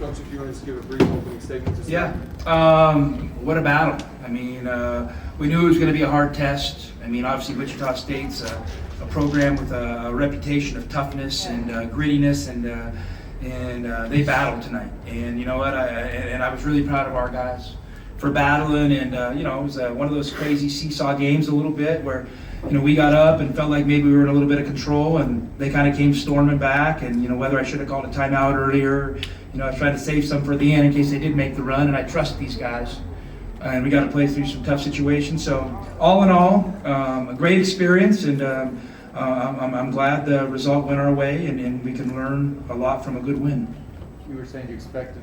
Coach, if you want to just give a brief opening statement to start. What a battle. I mean, we knew it was going to be a hard test. I mean, obviously Wichita State's a program with a reputation of toughness and grittiness, and they battled tonight. And you know what? I was really proud of our guys for battling. And it was one of those crazy seesaw games a little bit where we got up and felt like maybe we were in a little bit of control, and they kind of came storming back. And whether I should have called a timeout earlier, I was trying to save some for the end in case they did make the run. And I trust these guys, and we got to play through some tough situations. So all in all, a great experience, and I'm glad the result went our way, and we can learn a lot from a good win. You were saying you expected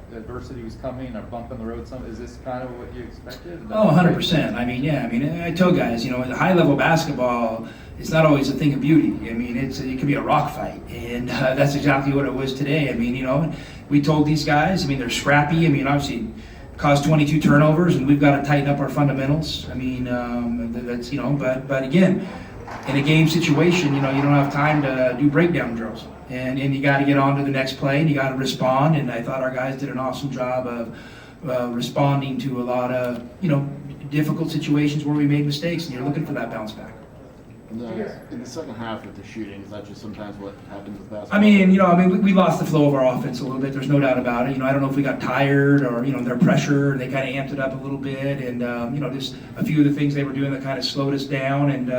the adversity was coming, or bump in the road. Is this kind of what you expected? Oh, 100%. I told guys, in high-level basketball, it's not always a thing of beauty. I mean, it could be a rock fight, and that's exactly what it was today. I mean, we told these guys, they're scrappy. Obviously, caused 22 turnovers, and we've got to tighten up our fundamentals. That's, but again, in a game situation, you don't have time to do breakdown drills. And you got to get on to the next play, and you got to respond. And I thought our guys did an awesome job of responding to a lot of, difficult situations where we made mistakes, and you're looking for that bounce back. In the second half with the shooting, is that just sometimes what happens with basketball? We lost the flow of our offense a little bit. There's no doubt about it. I don't know if we got tired or, their pressure, they kind of amped it up a little bit. And, just a few of the things they were doing that kind of slowed us down. And,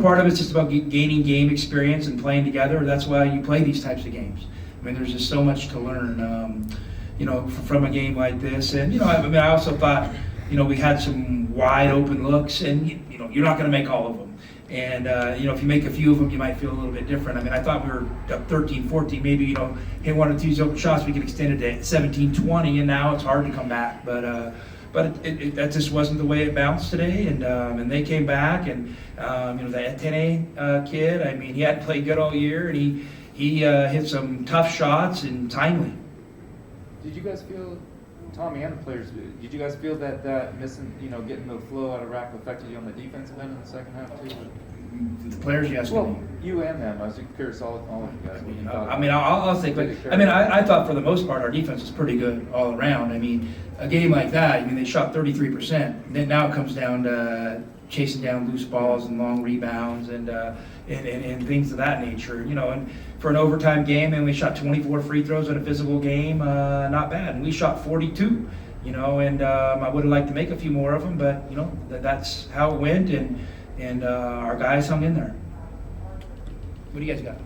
part of it's just about gaining game experience and playing together. That's why you play these types of games. There's just so much to learn, from a game like this. And, I also thought, we had some wide open looks, and, you're not going to make all of them. And, if you make a few of them, you might feel a little bit different. I thought we were up 13, 14, maybe, hit one or two open shots, we could extend it to 17, 20, and now it's hard to come back. But that just wasn't the way it bounced today, and they came back, and, that Etene kid, he hadn't played good all year, and he hit some tough shots and timely. Did you guys feel, Tommy and the players, did you guys feel that missing, getting the flow out of rack affected you on the defensive end in the second half too? The players, yes. Well, you and them. I was curious, all of you guys. What you thought. I'll say, I thought for the most part our defense was pretty good all around. A game like that, they shot 33%. Then now it comes down to chasing down loose balls and long rebounds and things of that nature. And for an overtime game, and we shot 24 free throws in a physical game, not bad. And we shot 42. And I would have liked to make a few more of them, but that's how it went, and our guys hung in there. What do you guys got?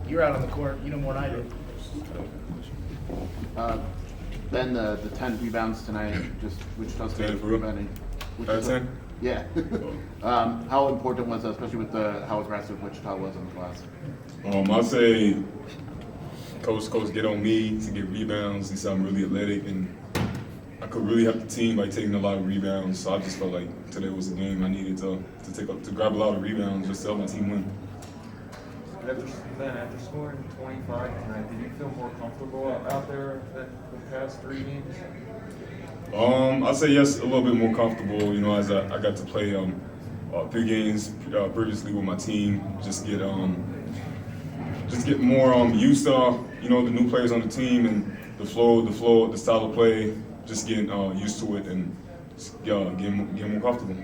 You're out on the court. You know more than I do. Ben, the 10 rebounds tonight, just Wichita State rebounding. 10? Yeah. How important was that, especially with how aggressive Wichita was in the class? I'd say coach get on me to get rebounds. He said I'm really athletic, and I could really help the team by taking a lot of rebounds. So I just felt like today was a game I needed to grab a lot of rebounds just to help my team win. After scoring 25 tonight, did you feel more comfortable out there than the past 3 games? I'd say yes, a little bit more comfortable. As I got to play 3 games previously with my team, just get more used to the new players on the team and the flow, the style of play. Just getting used to it and getting more comfortable.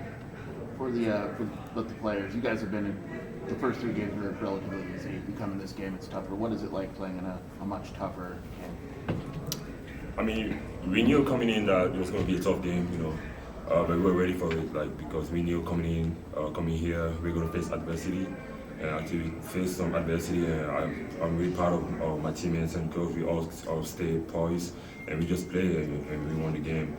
For the players, you guys have been in the first 3 games were relatively easy. Becoming this game, it's tougher. What is it like playing in a much tougher game? We knew coming in that it was going to be a tough game, but we were ready for it, because we knew coming here, we're going to face adversity. And until we face some adversity, I'm really proud of my teammates and coach. We all stayed poised, and we just played, and we won the game.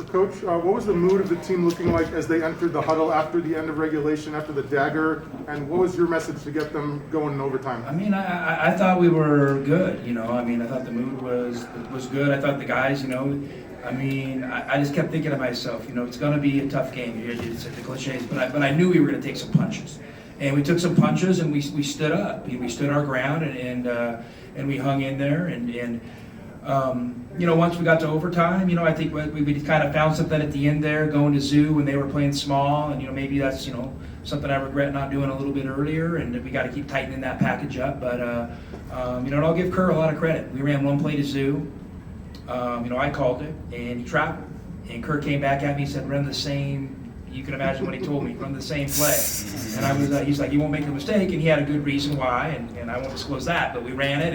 Coach, what was the mood of the team looking like as they entered the huddle after the end of regulation, after the dagger, and what was your message to get them going in overtime? I thought we were good, I thought the mood was good. I thought the guys, I just kept thinking to myself, it's going to be a tough game. It's the cliches, but I knew we were going to take some punches. And we took some punches, and we stood up. We stood our ground, and we hung in there, and Once we got to overtime, I think we kind of found something at the end there, going to zoo when they were playing small, and maybe that's something I regret not doing a little bit earlier, and we got to keep tightening that package up. But and I'll give Kerr a lot of credit. We ran one play to zoo. I called it, and he traveled, and Kerr came back at me and said, "Run the same." You can imagine what he told me, run the same play. And I was, he's like, "You won't make a mistake," and he had a good reason why, and I won't disclose that, but we ran it,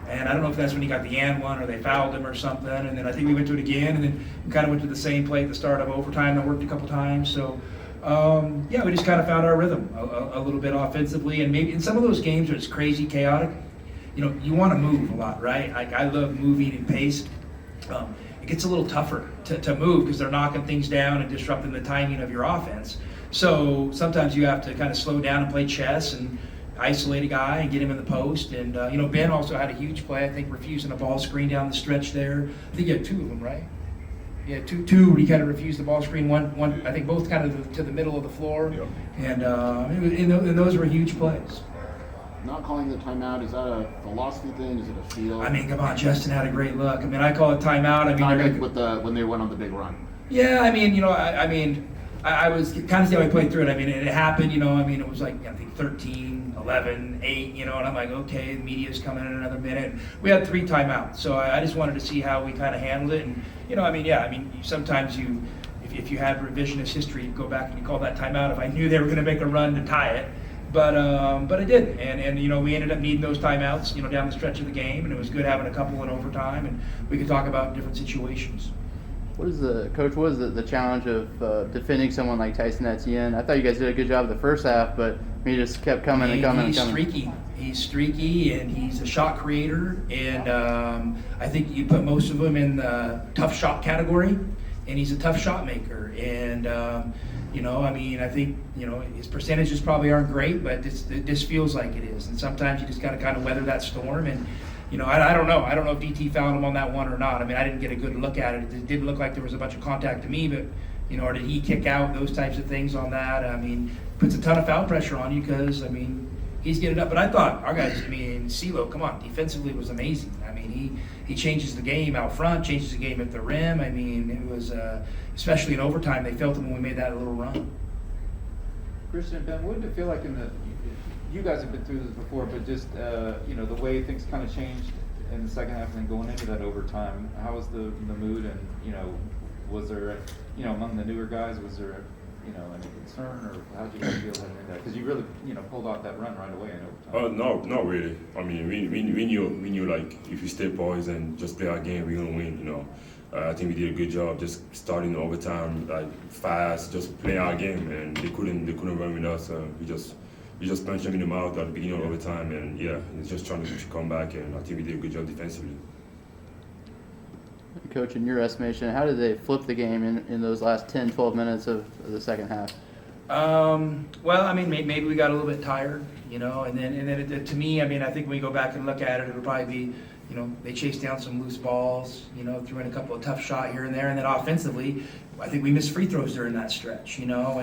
and I don't know if that's when he got the and one or they fouled him or something, and then I think we went to it again, and then we kind of went to the same play at the start of overtime that worked a couple times. So, we just kind of found our rhythm a little bit offensively, and maybe in some of those games where it's crazy, chaotic, you want to move a lot, right? I love moving and pace. It gets a little tougher to move because they're knocking things down and disrupting the timing of your offense. So sometimes you have to kind of slow down and play chess and isolate a guy and get him in the post. And, Ben also had a huge play, I think, refusing a ball screen down the stretch there. I think you had two of them, right? Yeah, two where he kind of refused the ball screen, one I think both kind of to the middle of the floor. Yep. And those were huge plays. Not calling the timeout, is that a philosophy thing? Is it a feel? Come on, Justin had a great look. I call it timeout. When they went on the big run. Yeah, I was kind of see how he played through it. It happened, it was like, I think 13, 11, 8, and I'm like, okay, the media's coming in another minute. We had 3 timeouts, so I just wanted to see how we kind of handled it. And, sometimes if you had revisionist history, you go back and you call that timeout if I knew they were going to make a run to tie it. But it didn't, and we ended up needing those timeouts, down the stretch of the game, and it was good having a couple in overtime, and we could talk about different situations. What is the challenge of defending someone like Tyson Etienne? I thought you guys did a good job the first half, but he just kept coming and coming and coming. He's streaky, and he's a shot creator, and I think you put most of them in the tough shot category, and he's a tough shot maker, and I think, his percentages probably aren't great, but it just feels like it is. And sometimes you just got to kind of weather that storm. And, I don't know. I don't know if DT fouled him on that one or not. I didn't get a good look at it. It didn't look like there was a bunch of contact to me, but, or did he kick out, those types of things on that? Puts a ton of foul pressure on you because, he's getting up. But I thought our guys, CeeLo, come on, defensively was amazing. He changes the game out front, changes the game at the rim. It was, especially in overtime, they felt him when we made that little run. Christian and Ben, what did it feel like you guys have been through this before, but just, the way things kind of changed in the second half and then going into that overtime, how was the mood, and, was there, among the newer guys, was there, any concern, or how did you guys feel heading into that? Because you really, pulled off that run right away in overtime. No, not really. We knew like if we stay poised and just play our game, we're gonna win. I think we did a good job just starting overtime like fast, just playing our game, and they couldn't run with us. We just punched them in the mouth at the beginning of overtime, and it's just trying to come back, and I think we did a good job defensively. Coach, in your estimation, how did they flip the game in those last 10, 12 minutes of the second half? Maybe we got a little bit tired, and then to me, I think when we go back and look at it, it'll probably be, they chased down some loose balls, threw in a couple of tough shot here and there, and then offensively, I think we missed free throws during that stretch, listen,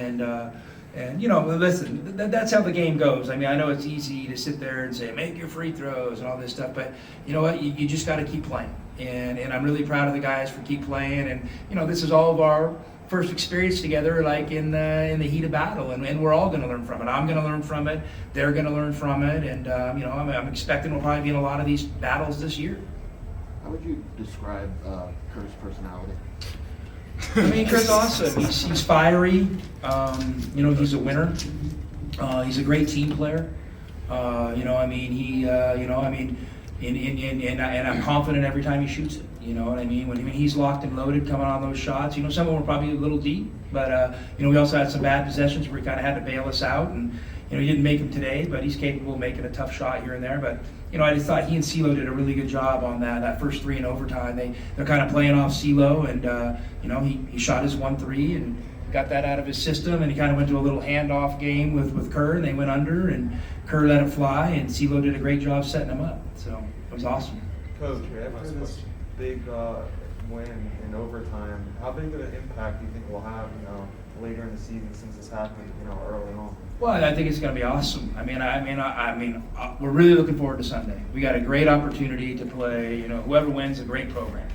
that's how the game goes. I know it's easy to sit there and say, make your free throws and all this stuff, but you know what, you just got to keep playing. And I'm really proud of the guys for keep playing. And, this is all of our first experience together, like in the heat of battle. And we're all going to learn from it. I'm going to learn from it. They're going to learn from it. And, I'm expecting we'll probably be in a lot of these battles this year. How would you describe Kerr's personality? Kerr's awesome. He's fiery. He's a winner. He's a great team player. And I'm confident every time he shoots it. You know what I mean? When he's locked and loaded coming on those shots, some of them were probably a little deep, but we also had some bad possessions where he kind of had to bail us out, and he didn't make them today, but he's capable of making a tough shot here and there. But I just thought he and CeeLo did a really good job on that first 3 in overtime. They're kind of playing off CeeLo, and he shot his 1-3 and got that out of his system, and he kind of went to a little handoff game with Kerr, and they went under, and Kerr let it fly, and CeeLo did a great job setting him up. So it was awesome. Coach, after this big win in overtime, how big of an impact do you think we'll have, later in the season since this happened, early on? Well, I think it's going to be awesome. We're really looking forward to Sunday. We got a great opportunity to play. Whoever wins, a great program,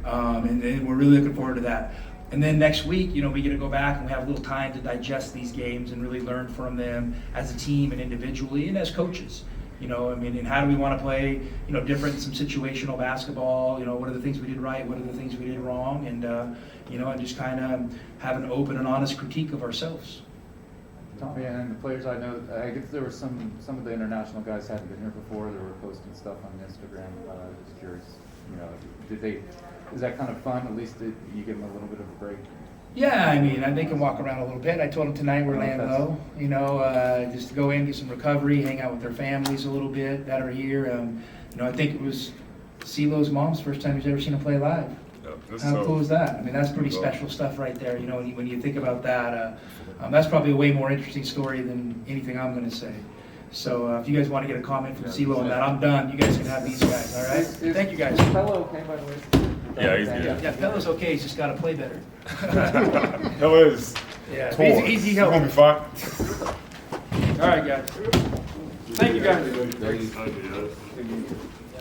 and we're really looking forward to that. And then next week, we get to go back and we have a little time to digest these games and really learn from them as a team and individually and as coaches. And how do we want to play, different, some situational basketball, what are the things we did right, what are the things we did wrong, and, and just kind of have an open and honest critique of ourselves. Tommy, and the players I know, I guess there were some of the international guys hadn't been here before. They were posting stuff on Instagram. Just curious, is that kind of fun? At least did you give them a little bit of a break? Yeah, they can walk around a little bit. I told them tonight we're laying low, just to go in, get some recovery, hang out with their families a little bit that are here. I think it was CeeLo's mom's first time he's ever seen him play live. How cool is that? That's pretty special stuff right there. When you think about that, that's probably a way more interesting story than anything I'm going to say. So if you guys want to get a comment from CeeLo on that, I'm done. You guys can have these guys, all right? Thank you guys. Is Pello okay, by the way? Yeah, he's good. Yeah, Pello's okay. He's just got to play better. Hell is. Yeah, Tour. easy It's help. gonna be fine. All right, guys. Thank you, guys. Thanks.